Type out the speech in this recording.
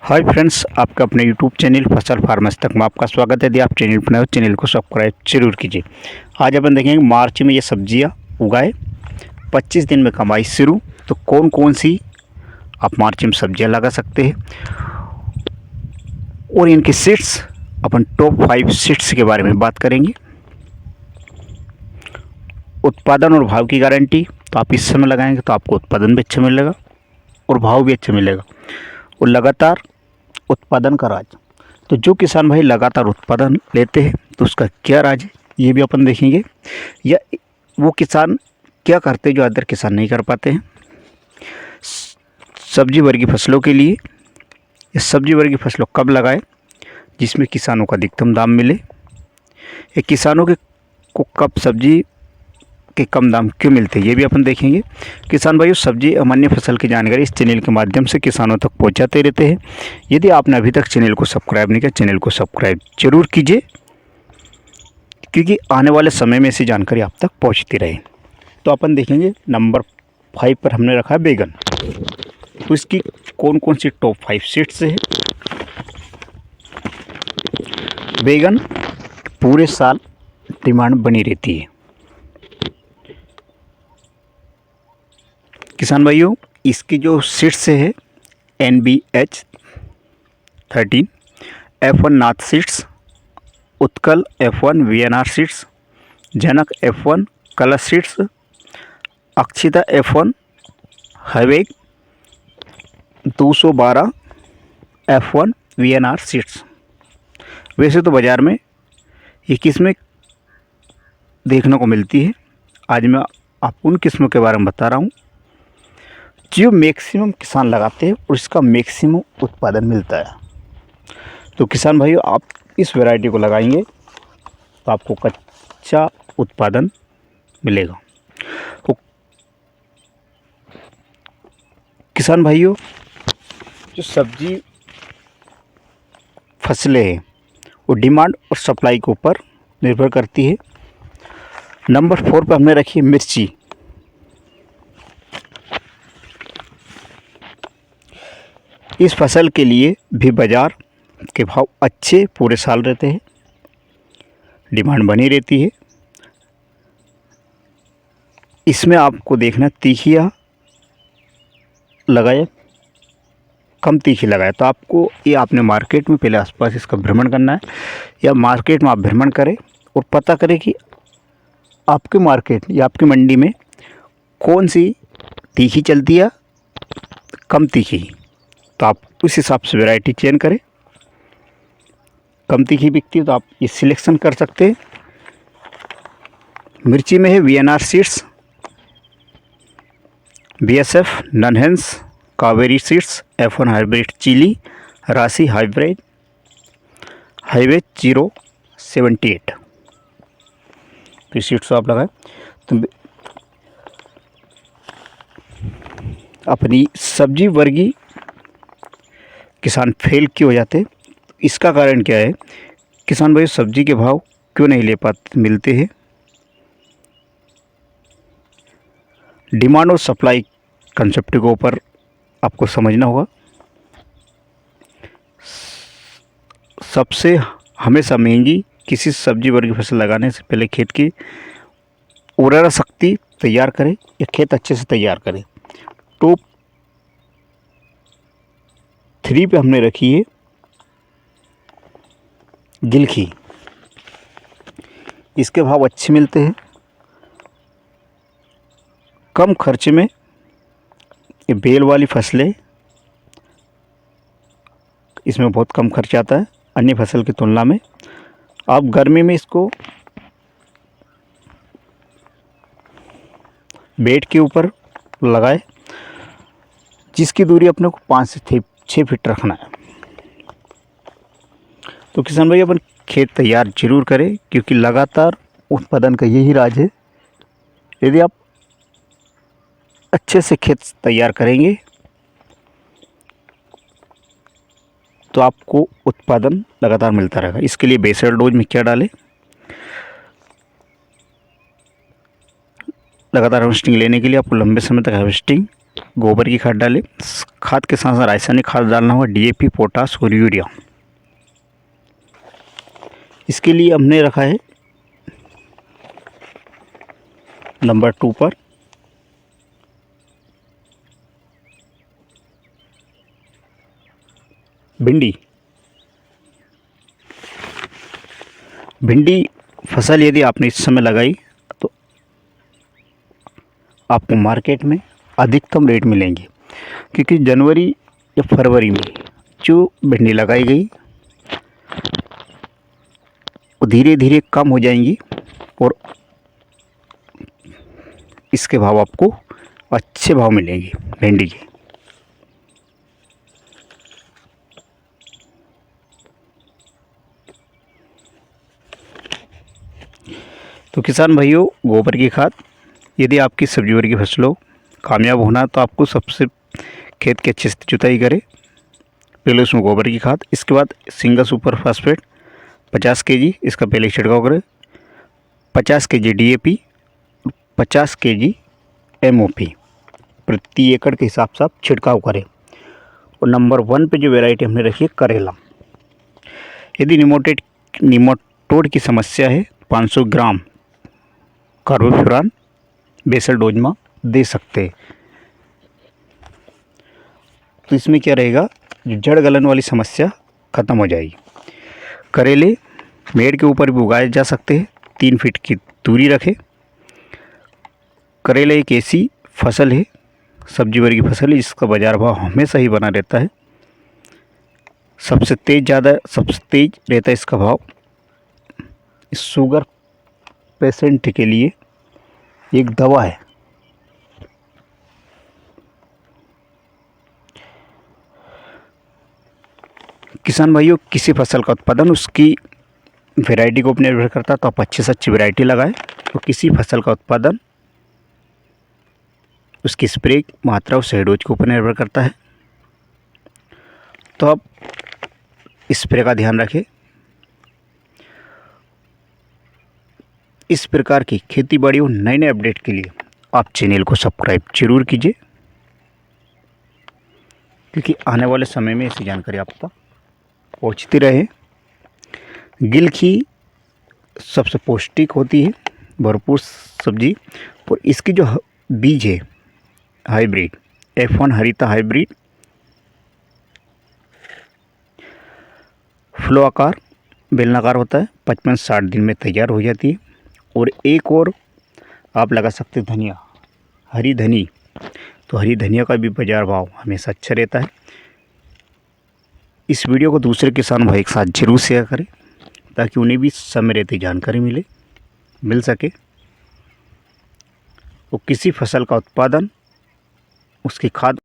Hi friends, आपका अपने YouTube channel फसल फार्मर्स तक में आपका स्वागत है। यदि आप चैनल पर नए हो, चैनल को सब्सक्राइब जरूर कीजिए। आज अपन देखेंगे मार्च में ये सब्जियां उगाए 25 दिन में कमाई शुरू। तो कौन कौन सी आप मार्च में सब्जियां लगा सकते हैं और इनकी सीड्स, अपन टॉप 5 सीड्स के बारे में बात करेंगे। उत्पादन और भाव की गारंटी, तो आप इस समय लगाएंगे तो आपको उत्पादन भी अच्छा मिलेगा और भाव भी अच्छा मिलेगा। और लगातार उत्पादन का राज, तो जो किसान भाई लगातार उत्पादन लेते हैं तो उसका क्या राज है, ये भी अपन देखेंगे। या वो किसान क्या करते हैं जो अदर किसान नहीं कर पाते हैं। सब्जी वर्गीय फसलों के लिए, ये सब्जी वर्गीय फसलों कब लगाएं जिसमें किसानों को अधिकतम दाम मिले। ये किसानों के को कब सब्जी के कम दाम क्यों मिलते हैं, ये भी अपन देखेंगे। किसान भाइयों, सब्जी एवं अन्य फसल की जानकारी इस चैनल के माध्यम से किसानों तक पहुंचाते रहते हैं। यदि आपने अभी तक चैनल को सब्सक्राइब नहीं किया, चैनल को सब्सक्राइब जरूर कीजिए, क्योंकि आने वाले समय में ऐसी जानकारी आप तक पहुंचती रहे। तो अपन देखेंगे नंबर 5 पर हमने रखा है बैगन। तो इसकी कौन कौन सी टॉप 5 सीड्स है। बैगन पूरे साल डिमांड बनी रहती है। किसान भाइयों, इसकी जो सीड्स है NBH13, F1 Nath seeds, Utkal F1 VNR seeds, Janak F1 Kalash seeds, Akshita F1 हवेग 212 F1 VNR सीड्स। वैसे तो बाज़ार में ये किस्में देखने को मिलती है। आज मैं आपको उन किस्मों के बारे में बता रहा हूँ जो मैक्सिमम किसान लगाते हैं और इसका मैक्सिमम उत्पादन मिलता है। तो किसान भाइयों, आप इस वैरायटी को लगाएंगे तो आपको कच्चा उत्पादन मिलेगा। तो किसान भाइयों, जो सब्जी फसलें हैं वो डिमांड और सप्लाई के ऊपर निर्भर करती है। नंबर 4 पर हमने रखी है मिर्ची। इस फसल के लिए भी बाज़ार के भाव अच्छे पूरे साल रहते हैं, डिमांड बनी रहती है। इसमें आपको देखना तीखिया लगाए, कम तीखी लगाए। तो आपको ये आपने मार्केट में पहले आसपास इसका भ्रमण करना है, या मार्केट में आप भ्रमण करें और पता करें कि आपके मार्केट या आपकी मंडी में कौन सी तीखी चलती है, कम तीखी। तो आप उस हिसाब से वैरायटी चयन करें। कम तीखी बिकती है तो आप ये सिलेक्शन कर सकते हैं। मिर्ची में है VNR seeds, BSF Nunhems, Kaveri seeds, F1 hybrid chilli, Rasi hybrid, highway 078। तो इस सीड्स आप लगाएं तो अपनी सब्जी वर्गीय किसान फेल क्यों हो जाते हैं। इसका कारण क्या है। किसान भाई सब्जी के भाव क्यों नहीं ले पाते मिलते हैं। डिमांड और सप्लाई कंसेप्ट के ऊपर आपको समझना होगा। सबसे हमेशा महंगी किसी सब्जी वर्ग की फसल लगाने से पहले खेत की उर्वरा शक्ति तैयार करें या खेत अच्छे से तैयार करें। टॉप 3 पे हमने रखी है गिलकी। इसके भाव अच्छे मिलते हैं, कम खर्चे में। ये बेल वाली फसलें, इसमें बहुत कम खर्च आता है अन्य फसल की तुलना में। आप गर्मी में इसको बेड के ऊपर लगाए, जिसकी दूरी अपने को 5 से 6 फीट रखना है। तो किसान भाई, अपन खेत तैयार जरूर करें, क्योंकि लगातार उत्पादन का यही राज है। यदि आप अच्छे से खेत तैयार करेंगे तो आपको उत्पादन लगातार मिलता रहेगा। इसके लिए बेसल डोज में क्या डालें, लगातार हार्वेस्टिंग लेने के लिए आपको लंबे समय तक हार्वेस्टिंग गोबर की खाद डालें। खाद के साथ साथ रासायनिक खाद डालना होगा, डीएपी, पोटास और यूरिया। इसके लिए हमने रखा है नंबर 2 पर भिंडी। भिंडी फसल यदि आपने इस समय लगाई तो आपको मार्केट में अधिकतम रेट मिलेंगे, क्योंकि जनवरी या फरवरी में जो भिंडी लगाई गई वो धीरे धीरे कम हो जाएंगी और इसके भाव आपको अच्छे भाव मिलेंगे भिंडी के। तो किसान भाइयों, गोबर की खाद, यदि आपकी सब्जी वर्गी फसलों कामयाब होना तो आपको सबसे खेत की अच्छे से जुताई करें। पहले उसमें गोबर की खाद, इसके बाद सिंगल सुपर फास्फेट 50 kg इसका पहले छिड़काव करें, 50 kg डीएपी, 50 kg एमओपी प्रति एकड़ के हिसाब से आप छिड़काव करें। और नंबर 1 पे जो वैरायटी हमने रखी है करेला। यदि निमोटोड की समस्या है 500 ग्राम कार्बोफ्यूरान बेसल डोज में दे सकते हैं। तो इसमें क्या रहेगा, जड़ गलन वाली समस्या खत्म हो जाएगी। करेले मेड़ के ऊपर भी उगाए जा सकते हैं, 3 फीट की दूरी रखें। करेला एक ऐसी फसल है, सब्जी वर्गी फसल है, जिसका बाजार भाव हमेशा ही बना रहता है। सबसे तेज रहता है इसका भाव। इस शुगर पेशेंट के लिए एक दवा है। किसान भाइयों, किसी फसल का उत्पादन उसकी वैरायटी को अपने निर्भर करता है, तो आप अच्छी से अच्छी वैरायटी लगाएं। तो किसी फसल का उत्पादन उसकी स्प्रे मात्रा और सही डोज के ऊपर निर्भर करता है। तो आप स्प्रे का ध्यान रखें। इस प्रकार की खेती बाड़ी और नए नए अपडेट के लिए आप चैनल को सब्सक्राइब जरूर कीजिए, क्योंकि आने वाले समय में ऐसी जानकारी आप तक पहुँचती रहे। गिलकी सबसे पौष्टिक होती है, भरपूर सब्जी, और इसकी जो बीज है हाइब्रिड F1 हरिता हाइब्रिड, फ्लो आकार बेलनाकार होता है, 55-60 दिन में तैयार हो जाती है। और एक और आप लगा सकते हैं धनिया, हरी धनी। तो हरी धनिया का भी बाजार भाव हमेशा अच्छा रहता है। इस वीडियो को दूसरे किसान भाई के साथ जरूर शेयर करें, ताकि उन्हें भी समय रहते जानकारी मिल सके। वो किसी फसल का उत्पादन उसकी खाद